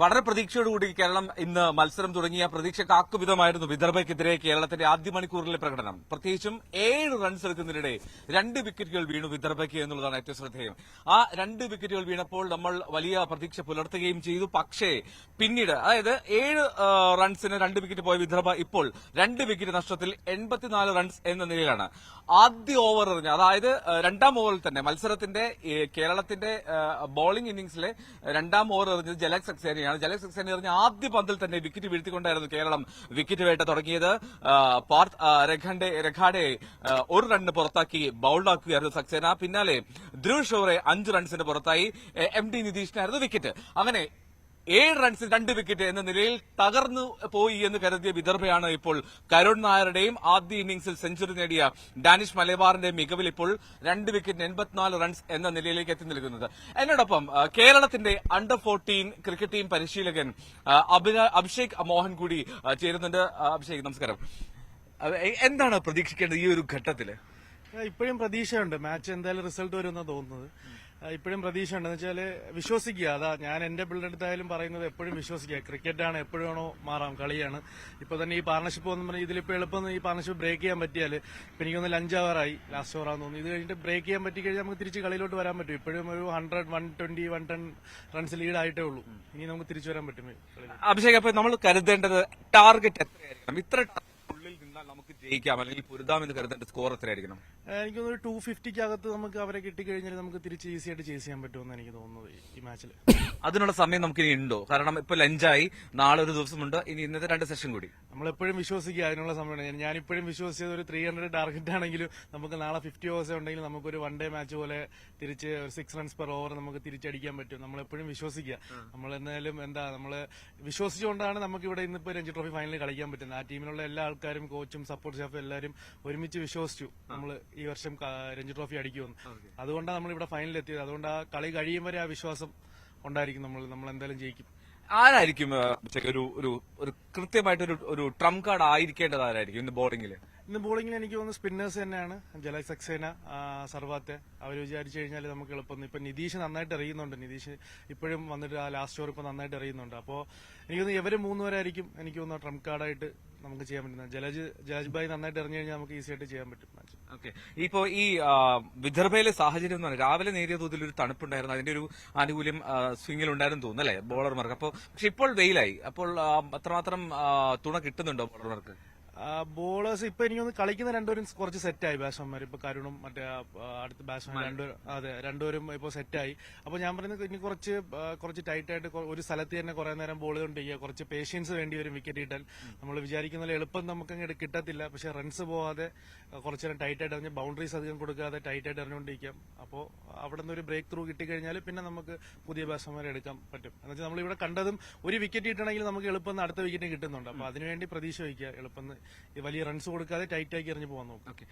വളരെ പ്രതീക്ഷയോടുകൂടി കേരളം ഇന്ന് മത്സരം തുടങ്ങിയ പ്രതീക്ഷ കാക്കുവിധമായിരുന്നു വിദർഭയ്ക്കെതിരെ കേരളത്തിന്റെ ആദ്യ മണിക്കൂറിലെ പ്രകടനം. പ്രത്യേകിച്ചും 7 റൺസ് എടുക്കുന്നതിനിടെ 2 വിക്കറ്റുകൾ വീണു വിദർഭയ്ക്ക് എന്നുള്ളതാണ് ഏറ്റവും ശ്രദ്ധേയം. ആ 2 വിക്കറ്റുകൾ വീണപ്പോൾ നമ്മൾ വലിയ പ്രതീക്ഷ പുലർത്തുകയും ചെയ്തു. പക്ഷേ പിന്നീട് അതായത് 7 റൺസിന് 2 വിക്കറ്റ് പോയ വിദർഭ ഇപ്പോൾ 2 വിക്കറ്റ് നഷ്ടത്തിൽ 84 റൺസ് എന്ന നിലയിലാണ്. ആദ്യ ഓവർ എറിഞ്ഞ അതായത് രണ്ടാം ഓവറിൽ തന്നെ മത്സരത്തിന്റെ കേരളത്തിന്റെ ബൌളിംഗ് ഇന്നിംഗ്സിലെ രണ്ടാം ഓവർ എറിഞ്ഞത് ജലക് സക്സേനയാണ്. ജലക് സക്സേന എറിഞ്ഞ ആദ്യ പന്തിൽ തന്നെ വിക്കറ്റ് വീഴ്ത്തിക്കൊണ്ടായിരുന്നു കേരളം വിക്കറ്റ് വേട്ട തുടങ്ങിയത്. പാർത്ത് രഖാഡെ 1 റണ്ണിന് പുറത്താക്കി ബൌൾഡാക്കുകയായിരുന്നു സക്സേന. പിന്നാലെ ധ്രുവ് ഷോറെ 5 റൺസിന് പുറത്തായി. MD നിതീഷിനായിരുന്നു വിക്കറ്റ്. അങ്ങനെ 7 റൺസിന് 2 വിക്കറ്റ് എന്ന നിലയിൽ തകർന്നു പോയി എന്ന് കരുതിയ വിദർഭയാണ് ഇപ്പോൾ കരുൺ നായരുടെയും ആദ്യ ഇന്നിംഗ്സിൽ സെഞ്ചുറി നേടിയ ഡാനിഷ് മലബാറിന്റെയും മികവിൽ ഇപ്പോൾ 2 വിക്കറ്റിന് 84 റൺസ് എന്ന നിലയിലേക്ക് എത്തി നിൽക്കുന്നത്. എന്നോടൊപ്പം കേരളത്തിന്റെ അണ്ടർ 14 ക്രിക്കറ്റ് ടീം പരിശീലകൻ അഭിഷേക് മോഹൻ കൂടി ചേരുന്നുണ്ട്. അഭിഷേക്, നമസ്കാരം. എന്താണ് പ്രതീക്ഷിക്കേണ്ടത് ഈ ഒരു ഘട്ടത്തില്? ഇപ്പോഴും പ്രതീക്ഷയുണ്ട്. മാച്ച് എന്തായാലും റിസൾട്ട് വരുമെന്നാണ് തോന്നുന്നത്. ഇപ്പോഴും പ്രതീക്ഷയുണ്ട്. എന്ന് വെച്ചാല് വിശ്വസിക്കുക. അതാ ഞാൻ എന്റെ പിള്ളേരുടെ അടുത്തായാലും പറയുന്നത്, എപ്പോഴും വിശ്വസിക്കുക. ക്രിക്കറ്റാണ്, എപ്പോഴും വേണോ മാറാം, കളിയാണ്. ഇപ്പൊ തന്നെ ഈ പാർട്ണർഷിപ്പ് വന്നു പറഞ്ഞാൽ ഇതിലിപ്പോ എളുപ്പം ഈ പാർട്ണർഷിപ്പ് ബ്രേക്ക് ചെയ്യാൻ പറ്റിയാൽ ഇപ്പൊ എനിക്കൊന്ന് 5 ഓവറായി, ലാസ്റ്റ് ഓവറാന്ന് തോന്നുന്നു. ഇത് കഴിഞ്ഞിട്ട് ബ്രേക്ക് ചെയ്യാൻ പറ്റി കഴിഞ്ഞാൽ നമുക്ക് തിരിച്ച് കളിയിലോട്ട് വരാൻ പറ്റും. ഇപ്പോഴും ഒരു 100, 120, 110 റൺസ് ലീഡ് ആയിട്ടേ ഉള്ളൂ. ഇനി നമുക്ക് തിരിച്ചു വരാൻ പറ്റും. അഭിഷേക്, അപ്പൊ നമ്മൾ കരുതേണ്ടത് ടാർഗറ്റ് എത്രയായിരിക്കണം? ഇത്ര ഉള്ളിൽ നിന്നാൽ നമുക്ക് ജയിക്കാം അല്ലെങ്കിൽ പൊരുതാമെന്ന് കരുതേണ്ട സ്കോർ എത്രയായിരിക്കണം? എനിക്കൊന്നൊരു 250 നമുക്ക് അവരെ കിട്ടിക്കഴിഞ്ഞാൽ നമുക്ക് തിരിച്ച് ഈസി ആയിട്ട് ചേസ് ചെയ്യാൻ പറ്റുമെന്ന് എനിക്ക് തോന്നുന്നത് ഈ മാച്ചിൽ. അതിനുള്ള സമയം നമുക്ക് ഇനി ഉണ്ടോ? കാരണം ഇപ്പൊ ലഞ്ചായി, നാളെ ഒരു ദിവസമുണ്ട്, ഇനി ഇന്നത്തെ 2 സെഷൻ കൂടി. നമ്മളെപ്പോഴും വിശ്വസിക്കുക അതിനുള്ള സമയമാണ്. ഞാനിപ്പോഴും വിശ്വസിച്ചത് ഒരു 300 ടാർഗറ്റ് ആണെങ്കിലും നമുക്ക് നാളെ 50 ഓവേഴ്സ് ഉണ്ടെങ്കിൽ നമുക്കൊരു 1 ഡേ മാച്ച് പോലെ തിരിച്ച് 6 റൺസ് പെർ ഓവർ നമുക്ക് തിരിച്ചടിക്കാൻ പറ്റും. നമ്മളെപ്പോഴും വിശ്വസിക്കുക. നമ്മൾ എന്തായാലും നമ്മള് വിശ്വസിച്ചുകൊണ്ടാണ് നമുക്ക് ഇവിടെ ഇന്നിപ്പോ രഞ്ജി ട്രോഫി ഫൈനലിൽ കളിക്കാൻ പറ്റുന്നത്. ആ ടീമിലുള്ള എല്ലാ ആൾക്കാരും, കോച്ചും സപ്പോർട്ട് സ്റ്റാഫും എല്ലാവരും ഒരുമിച്ച് വിശ്വസിച്ചു നമ്മൾ ഈ വർഷം രഞ്ജി ട്രോഫി അടിക്കുമെന്ന്. അതുകൊണ്ടാണ് നമ്മൾ ഇവിടെ ഫൈനലിൽ എത്തിയത്. അതുകൊണ്ട് ആ കളി കഴിയും വരെ ആ വിശ്വാസം ഉണ്ടായിരിക്കും. നമ്മൾ എന്തായാലും ജയിക്കും. ആരായിരിക്കും ഒരു കൃത്യമായിട്ട് ഒരു ട്രംപ് കാർഡ് ആയിരിക്കേണ്ടത്? ആരായിരിക്കും ഇന്ന് ബോളിംഗിൽ? ഇന്ന് ബോളിംഗിൽ എനിക്ക് തോന്നുന്നു സ്പിന്നേഴ്സ് തന്നെയാണ്. ജലക് സക്സേന, സർവാത്തെ, അവർ വിചാരിച്ചു കഴിഞ്ഞാൽ നമുക്ക് എളുപ്പം. ഇപ്പൊ നിതീഷ് നന്നായിട്ട് എറിയുന്നുണ്ട്. നിതീഷ് ഇപ്പോഴും വന്നിട്ട് ആ ലാസ്റ്റ് ഓവർ ഇപ്പൊ നന്നായിട്ട് എറിയുന്നുണ്ട്. അപ്പോൾ എനിക്ക് തോന്നുന്നു ഇവര് 3 പേരായിരിക്കും എനിക്ക് തോന്നുന്നു ട്രംപ് കാർഡായിട്ട് നമുക്ക് ചെയ്യാൻ പറ്റുന്നത്. ജലജ് ഭായ് നന്നായിട്ട് എറിഞ്ഞു കഴിഞ്ഞാൽ നമുക്ക് ഈസി ആയിട്ട് ചെയ്യാൻ പറ്റും മാച്ച്. ഓക്കെ, ഇപ്പോ ഈ വിദർഭയിലെ സാഹചര്യം എന്ന് പറഞ്ഞാൽ രാവിലെ നേരിയ തോതിൽ ഒരു തണുപ്പുണ്ടായിരുന്നു. അതിന്റെ ഒരു ആനുകൂല്യം സ്വിംഗിൽ ഉണ്ടായിരുന്നു തോന്നുന്നു, അല്ലെ ബോളർമാർക്ക്? പക്ഷെ ഇപ്പോൾ വെയിലായി. അപ്പോൾ അത്രമാത്രം തുണ കിട്ടുന്നുണ്ടോ ബോളർമാർക്ക്? ബോളേഴ്സ് ഇപ്പൊ എനിക്കൊന്ന് കളിക്കുന്ന രണ്ടുപേരും കുറച്ച് സെറ്റായി. ബാറ്റ്സ്മാൻമാർ ഇപ്പൊ കരുണും മറ്റേ അടുത്ത ബാറ്റ്സ്മാൻ രണ്ടുപേരും ഇപ്പൊ സെറ്റായി. അപ്പൊ ഞാൻ പറയുന്നത് ഇനി കുറച്ച് ടൈറ്റായിട്ട് ഒരു സ്ഥലത്ത് തന്നെ കുറെ നേരം ബോൾ കൊണ്ടിരിക്കുക. കുറച്ച് പേഷ്യൻസ് വേണ്ടി വരും വിക്കറ്റ് കിട്ടാൻ. നമ്മൾ വിചാരിക്കുന്ന എളുപ്പം നമുക്ക് കിട്ടത്തില്ല. പക്ഷെ റൺസ് പോവാതെ കുറച്ചു നേരം ടൈറ്റായിട്ട് എറിഞ്ഞ് ബൗണ്ടറീസ് അധികം കൊടുക്കാതെ ടൈറ്റായിട്ട് എറിഞ്ഞുകൊണ്ടിരിക്കാം. അപ്പോൾ അവിടെ നിന്ന് ഒരു ബ്രേക്ക് ത്രൂ കിട്ടിക്കഴിഞ്ഞാൽ പിന്നെ നമുക്ക് പുതിയ ബാറ്റ്സ്മാൻമാരെ എടുക്കാൻ പറ്റും. എന്നുവെച്ചാൽ നമ്മളിവിടെ കണ്ടതും ഒരു വിക്കറ്റ് കിട്ടണമെങ്കിൽ നമുക്ക് എളുപ്പം അടുത്ത വിക്കറ്റ് കിട്ടുന്നുണ്ട്. അപ്പൊ അതിനുവേണ്ടി പ്രതീക്ഷ വയ്ക്കുക. എളുപ്പം വലിയ റൺസ് കൊടുക്കാതെ ടൈറ്റാക്കി എറിഞ്ഞ് പോകാൻ നോക്കും.